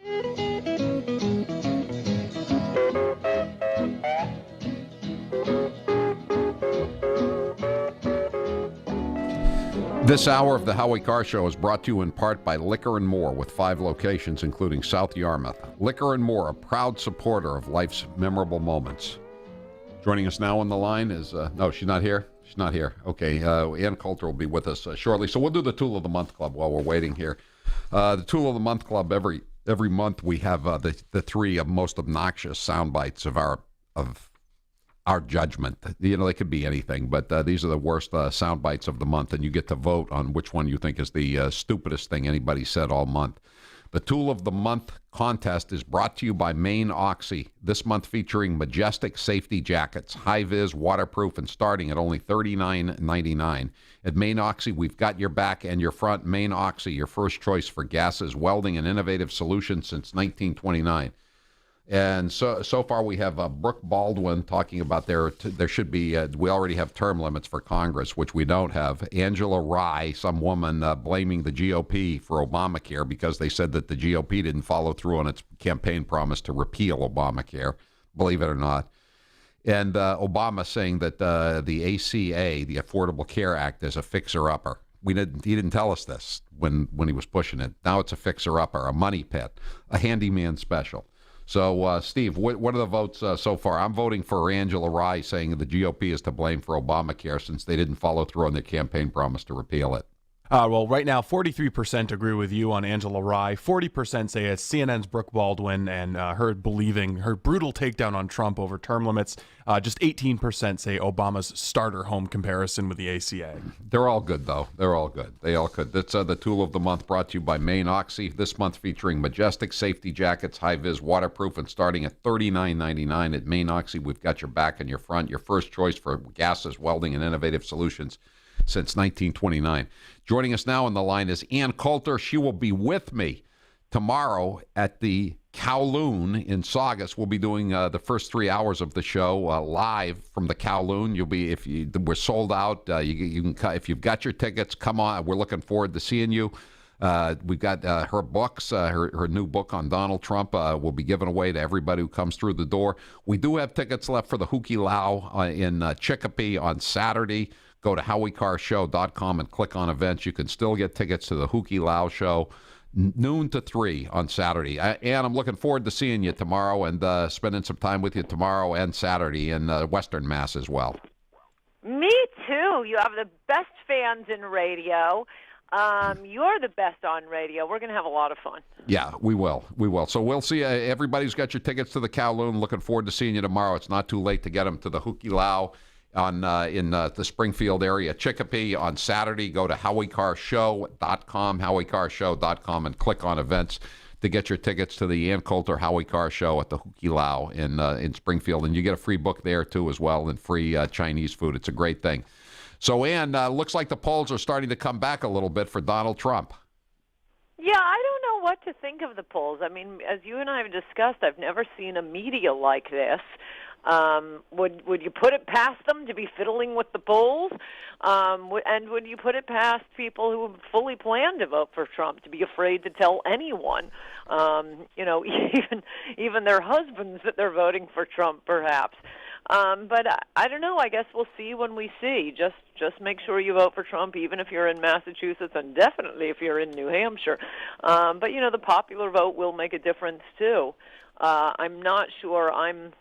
This hour of the Howie Carr Show is brought to you in part by Liquor and More, with 5 locations, including South Yarmouth. Liquor and More, a proud supporter of life's memorable moments. Joining us now on the line is, no, she's not here? She's not here. Okay, Ann Coulter will be with us shortly. So we'll do the Tool of the Month Club while we're waiting here. The Tool of the Month Club, every month we have the 3 most obnoxious sound bites of our judgment. You know, they could be anything, but these are the worst sound bites of the month, and you get to vote on which one you think is the stupidest thing anybody said all month. The Tool of the Month contest is brought to you by Maine Oxy, this month featuring majestic safety jackets, high-vis, waterproof, and starting at only $39.99. At Maine Oxy, we've got your back and your front. Maine Oxy, your first choice for gases, welding, and innovative solutions since 1929. And so far we have Brooke Baldwin talking about there should be, we already have term limits for Congress, which we don't have. Angela Rye, some woman blaming the GOP for Obamacare because they said that the GOP didn't follow through on its campaign promise to repeal Obamacare, believe it or not. And Obama saying that the ACA, the Affordable Care Act, is a fixer-upper. He didn't tell us this when he was pushing it. Now it's a fixer-upper, a money pit, a handyman special. So, Steve, what are the votes so far? I'm voting for Angela Rye, saying the GOP is to blame for Obamacare since they didn't follow through on their campaign promise to repeal it. Well, right now, 43% agree with you on Angela Rye. 40% say it's CNN's Brooke Baldwin and her believing her brutal takedown on Trump over term limits. Just 18% say Obama's starter home comparison with the ACA. They're all good, though. They're all good. They all could. That's the Tool of the Month brought to you by Maine Oxy. This month featuring majestic safety jackets, high-vis, waterproof, and starting at $39.99 at Maine Oxy. We've got your back and your front, your first choice for gases, welding, and innovative solutions since 1929. Joining us now on the line is Ann Coulter. She will be with me tomorrow at the Kowloon in Saugus. We'll be doing the first 3 hours of the show live from the Kowloon. We're sold out. You can, if you've got your tickets, come on. We're looking forward to seeing you. We've got her books, her new book on Donald Trump will be given away to everybody who comes through the door. We do have tickets left for the Hookie Lau in Chicopee on Saturday. Go to HowieCarrShow.com and click on events. You can still get tickets to the Hookie Lau show, noon to 3 on Saturday. Ann, I'm looking forward to seeing you tomorrow and spending some time with you tomorrow and Saturday in Western Mass as well. Me too. You have the best fans in radio. You're the best on radio. We're going to have a lot of fun. Yeah, we will. We will. So we'll see. Everybody's got your tickets to the Kowloon. Looking forward to seeing you tomorrow. It's not too late to get them to the Hookie Lau in the Springfield area. Chicopee on Saturday. Go to HowieCarrShow.com, HowieCarrShow.com, and click on events to get your tickets to the Ann Coulter Howie Carr Show at the Hookie Lau in Springfield. And you get a free book there, too, as well, and free Chinese food. It's a great thing. So, Ann, looks like the polls are starting to come back a little bit for Donald Trump. Yeah, I don't know what to think of the polls. I mean, as you and I have discussed, I've never seen a media like this. Would you put it past them to be fiddling with the polls? And would you put it past people who fully plan to vote for Trump to be afraid to tell anyone, even their husbands that they're voting for Trump, perhaps? But I don't know. I guess we'll see when we see. Just make sure you vote for Trump, even if you're in Massachusetts, and definitely if you're in New Hampshire. But the popular vote will make a difference too. I'm not sure. I'm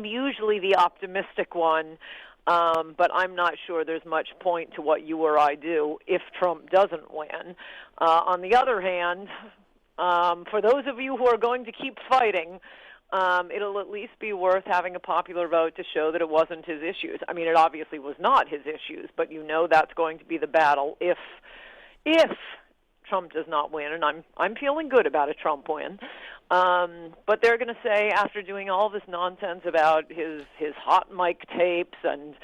usually the optimistic one, but I'm not sure there's much point to what you or I do if Trump doesn't win. On the other hand, for those of you who are going to keep fighting, it'll at least be worth having a popular vote to show that it wasn't his issues. I mean, it obviously was not his issues, but that's going to be the battle if Trump does not win, and I'm feeling good about a Trump win. But they're going to say, after doing all this nonsense about his hot mic tapes and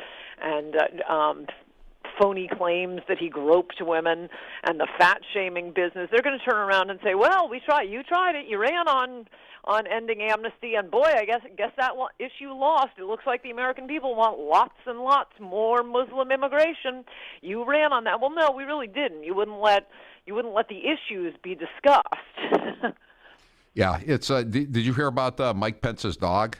phony claims that he groped women and the fat-shaming business, they're going to turn around and say, well, you tried it. You ran on ending amnesty, and boy, I guess that issue lost. It looks like the American people want lots and lots more Muslim immigration. You ran on that. Well, no, we really didn't. You wouldn't let the issues be discussed. Yeah, it's. Did you hear about Mike Pence's dog?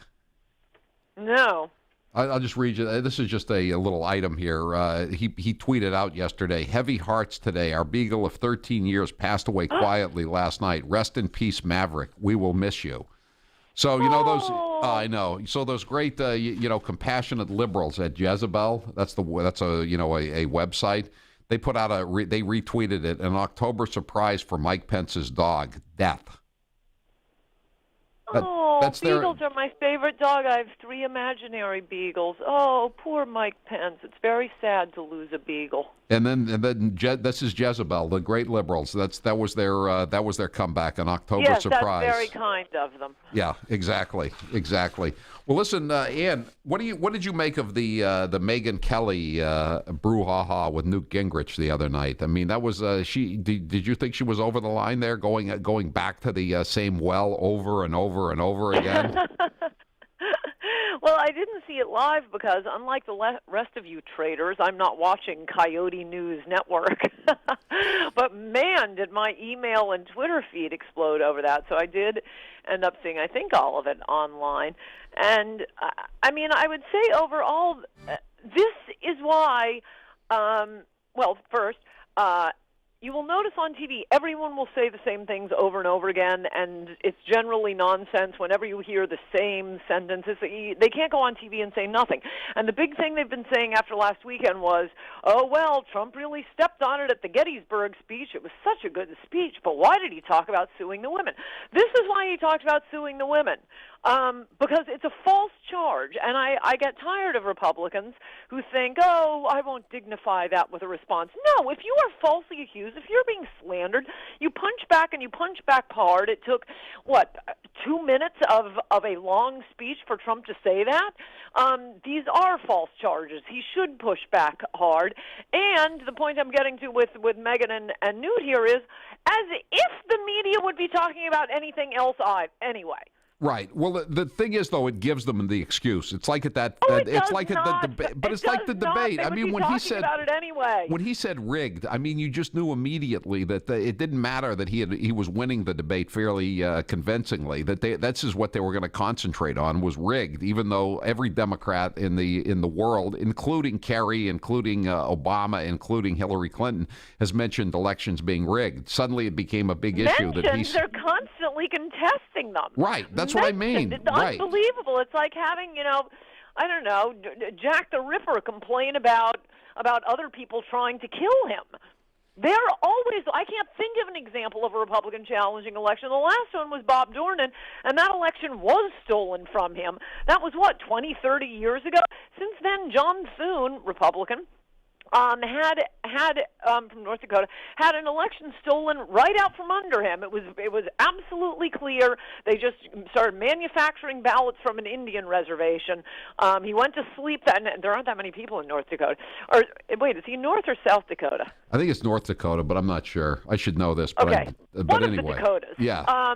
No. I'll just read you. This is just a little item here. He tweeted out yesterday, "Heavy hearts today. Our beagle of 13 years passed away quietly last night. Rest in peace, Maverick. We will miss you." So, you know, those, I know. So those great, compassionate liberals at Jezebel, that's a website. They put out they retweeted it, an October surprise for Mike Pence's dog, death. Beagles are my favorite dog. I have 3 imaginary beagles. Oh, poor Mike Pence. It's very sad to lose a beagle. And then this is Jezebel, the great liberals. That was their comeback, an October surprise. Yes, that's very kind of them. Yeah, exactly. Well, listen, Ann, what did you make of the Megyn Kelly brouhaha with Newt Gingrich the other night? I mean, that was Did you think she was over the line there, going back to the same well over and over and over again? Well, I didn't see it live because, unlike the rest of you traders, I'm not watching Coyote News Network. But, man, did my email and Twitter feed explode over that. So I did end up seeing, I think, all of it online. And, I mean, I would say overall, this is why, first, you will notice on TV, everyone will say the same things over and over again, and it's generally nonsense whenever you hear the same sentences. They can't go on TV and say nothing. And the big thing they've been saying after last weekend was, oh, well, Trump really stepped on it at the Gettysburg speech. It was such a good speech, but why did he talk about suing the women? This is why he talked about suing the women. Because it's a false charge, and I get tired of Republicans who think, oh, I won't dignify that with a response. No, if you are falsely accused, if you're being slandered, you punch back, and you punch back hard. It took, 2 minutes of a long speech for Trump to say that? These are false charges. He should push back hard. And the point I'm getting to with Megyn and Newt here is, as if the media would be talking about anything else anyway. Right. Well, the thing is, though, it gives them the excuse. It's like at that. It's like at the debate. But it's like the debate. I mean, when he said about it anyway. When he said rigged, I mean, you just knew immediately that it didn't matter that he was winning the debate fairly convincingly. That's just what they were going to concentrate on was rigged. Even though every Democrat in the world, including Kerry, including Obama, including Hillary Clinton, has mentioned elections being rigged. Suddenly, it became a big issue that they're constantly contesting them. Right. That's what I mean. It's unbelievable. It's like having, I don't know, Jack the Ripper complain about other people trying to kill him. They're always, I can't think of an example of a Republican challenging election. The last one was Bob Dornan, and that election was stolen from him. That was, 20, 30 years ago? Since then, John Thune, Republican, had from North Dakota, had an election stolen right out from under him. It was absolutely clear. They just started manufacturing ballots from an Indian reservation. He went to sleep and there aren't that many people in North Dakota. Or wait, is he North or South Dakota? I think it's North Dakota, but I'm not sure. I should know this, but okay. But anyway. One of the Dakotas. Yeah.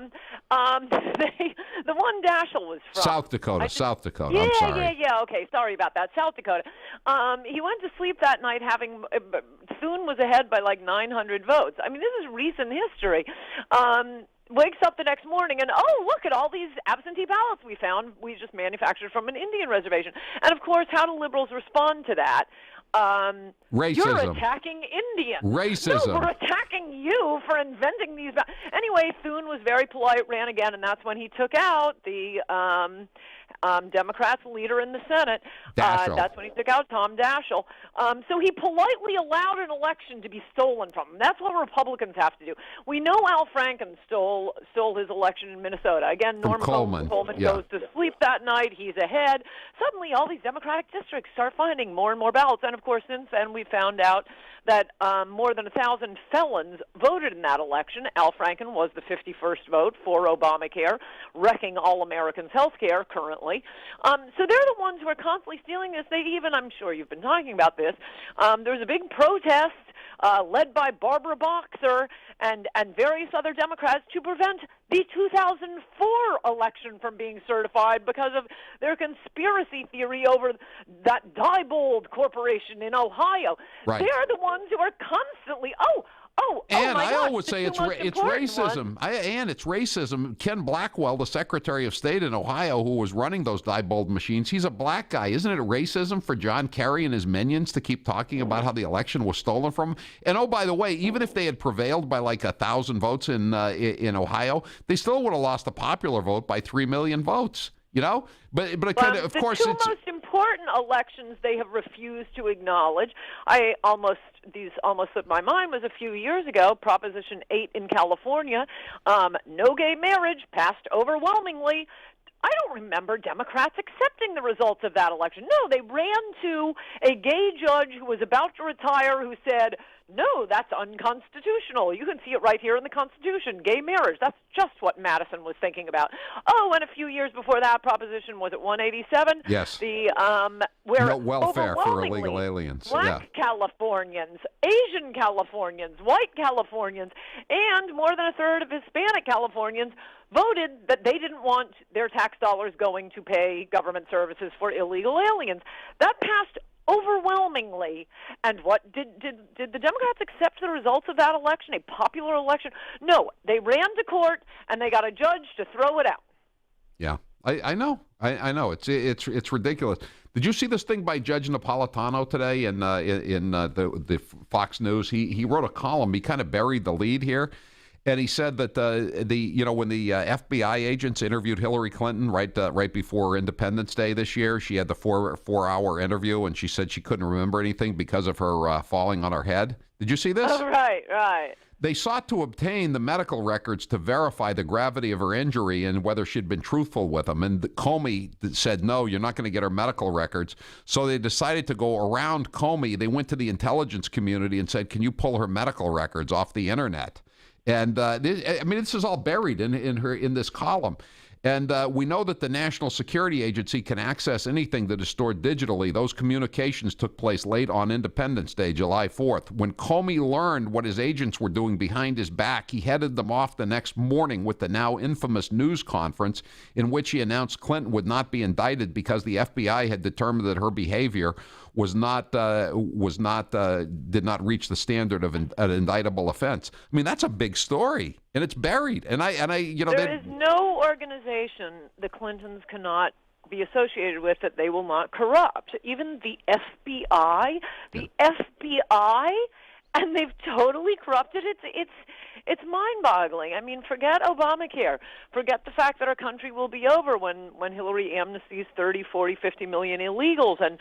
The one Daschle was from. South Dakota. South Dakota. Yeah, I'm sorry. Yeah. Okay, sorry about that. South Dakota. He went to sleep that night having Thune was ahead by like 900 votes. I mean, this is recent history. Wakes up the next morning and, oh, look at all these absentee ballots we found. We just manufactured from an Indian reservation. And, of course, how do liberals respond to that? Racism. You're attacking Indians. Racism. No, we're attacking you for inventing these. Anyway, Thune was very polite, ran again, and that's when he took out the Democrats' leader in the Senate. That's when he took out Tom Daschle. So he politely allowed an election to be stolen from him. That's what Republicans have to do. We know Al Franken stole his election in Minnesota. Again, Norm Coleman goes to sleep that night. He's ahead. Suddenly, all these Democratic districts start finding more and more ballots. And, of course, since then, we found out that more than 1,000 felons voted in that election. Al Franken was the 51st vote for Obamacare, wrecking all Americans' health care currently. So they're the ones who are constantly stealing this. They even, I'm sure you've been talking about this, there was a big protest led by Barbara Boxer and various other Democrats to prevent the 2004 election from being certified because of their conspiracy theory over that Diebold Corporation in Ohio. Right. They're the ones who are constantly, Oh my I gosh, always the say two it's most racism. important It's racism. Ken Blackwell, the Secretary of State in Ohio, who was running those Diebold machines, he's a black guy. Isn't it racism for John Kerry and his minions to keep talking about how the election was stolen from him? And oh, by the way, even if they had prevailed by like 1,000 votes in Ohio, they still would have lost the popular vote by 3 million votes. You know, but it kind of course, the two it's most important elections they have refused to acknowledge. These almost slipped my mind. Was a few years ago, Proposition 8 in California, no gay marriage passed overwhelmingly. I don't remember Democrats accepting the results of that election. No, they ran to a gay judge who was about to retire who said, no, that's unconstitutional. You can see it right here in the Constitution. Gay marriage. That's just what Madison was thinking about. Oh, and a few years before that, Proposition, was it 187? Yes. Where no welfare for overwhelmingly illegal aliens. Black Californians, Asian Californians, white Californians, and more than a third of Hispanic Californians voted that they didn't want their tax dollars going to pay government services for illegal aliens. That passed overwhelmingly. And what did the Democrats accept the results of that election, a popular election? No, they ran to court and they got a judge to throw it out. Yeah, I know. I know. It's ridiculous. Did you see this thing by Judge Napolitano today in the Fox News? He wrote a column. He kind of buried the lead here. And he said that when the FBI agents interviewed Hillary Clinton right before Independence Day this year, she had the four-hour interview, and she said she couldn't remember anything because of her falling on her head. Did you see this? Oh, right. They sought to obtain the medical records to verify the gravity of her injury and whether she'd been truthful with them. And Comey said, no, you're not going to get her medical records. So they decided to go around Comey. They went to the intelligence community and said, can you pull her medical records off the internet? And this is all buried in this column. And we know that the National Security Agency can access anything that is stored digitally. Those communications took place late on Independence Day, July 4th. When Comey learned what his agents were doing behind his back, he headed them off the next morning with the now infamous news conference in which he announced Clinton would not be indicted because the FBI had determined that her behavior did not reach the standard of an indictable offense. I mean, that's a big story, and it's buried. And there is no organization the Clintons cannot be associated with that they will not corrupt. Even the FBI, and they've totally corrupted it. It's mind-boggling. I mean, forget Obamacare. Forget the fact that our country will be over when Hillary amnesties 30, 40, 50 million illegals and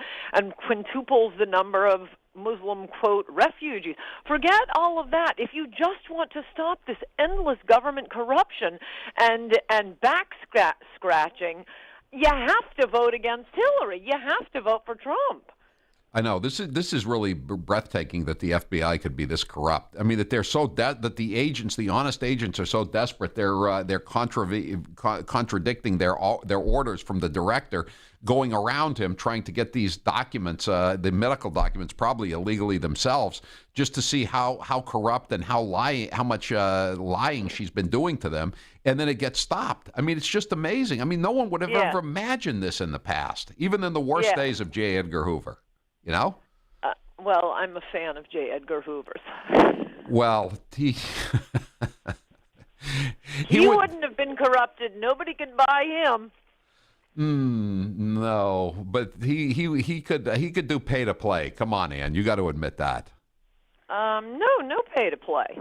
quintuples the number of Muslim, quote, refugees. Forget all of that. If you just want to stop this endless government corruption and back scratching, you have to vote against Hillary. You have to vote for Trump. I know this is really breathtaking that the FBI could be this corrupt. I mean, that they're so that the agents, the honest agents, are so desperate. They're contradicting their orders from the director, going around him, trying to get these documents, the medical documents, probably illegally themselves, just to see how corrupt and how much lying she's been doing to them. And then it gets stopped. I mean, it's just amazing. I mean, no one would have ever imagined this in the past, even in the worst days of J. Edgar Hoover. You know? Well, I'm a fan of J. Edgar Hoover's. Well, he wouldn't have been corrupted. Nobody could buy him. No, but he could do pay to play. Come on, Ann, you got to admit that. No pay to play.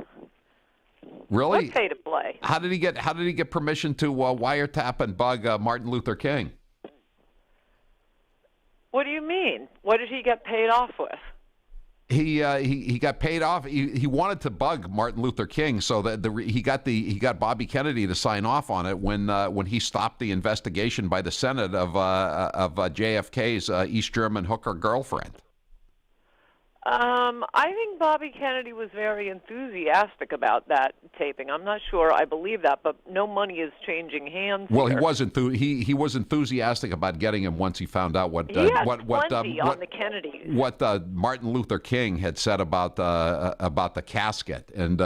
Really? What pay to play? How did he get permission to wiretap and bug Martin Luther King? What do you mean? What did he get paid off with? He got paid off. He wanted to bug Martin Luther King, so that he got Bobby Kennedy to sign off on it when he stopped the investigation by the Senate of JFK's East German hooker girlfriend. I think Bobby Kennedy was very enthusiastic about that taping. I'm not sure I believe that, but no money is changing hands. Well, here. He was enthusiastic about getting him once he found out what on the Kennedys. What Martin Luther King had said about the casket and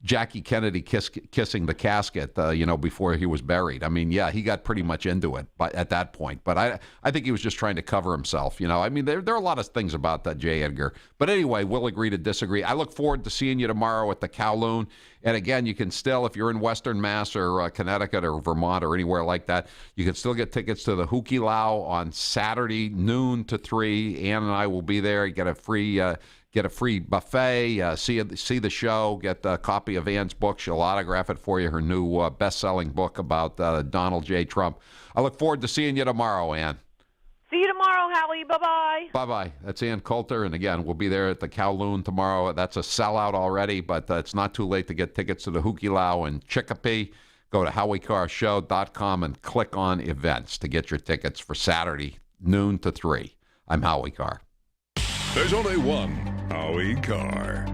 Jackie Kennedy kissing the casket, before he was buried. I mean, yeah, he got pretty much into it at that point. But I think he was just trying to cover himself. I mean, there are a lot of things about that, J. Edgar. But anyway, we'll agree to disagree. I look forward to seeing you tomorrow at the Kowloon. And again, you can still, if you're in Western Mass or Connecticut or Vermont or anywhere like that, you can still get tickets to the Hukilau on Saturday, noon to 3. Ann and I will be there. You get a free buffet, see the show, get a copy of Ann's book. She'll autograph it for you, her new best-selling book about Donald J. Trump. I look forward to seeing you tomorrow, Ann. See you tomorrow, Howie. Bye-bye. Bye-bye. That's Ann Coulter. And again, we'll be there at the Kowloon tomorrow. That's a sellout already, but it's not too late to get tickets to the Hukilau in Chicopee. Go to HowieCarrShow.com and click on events to get your tickets for Saturday, noon to 3. I'm Howie Carr. There's only one Howie Carr.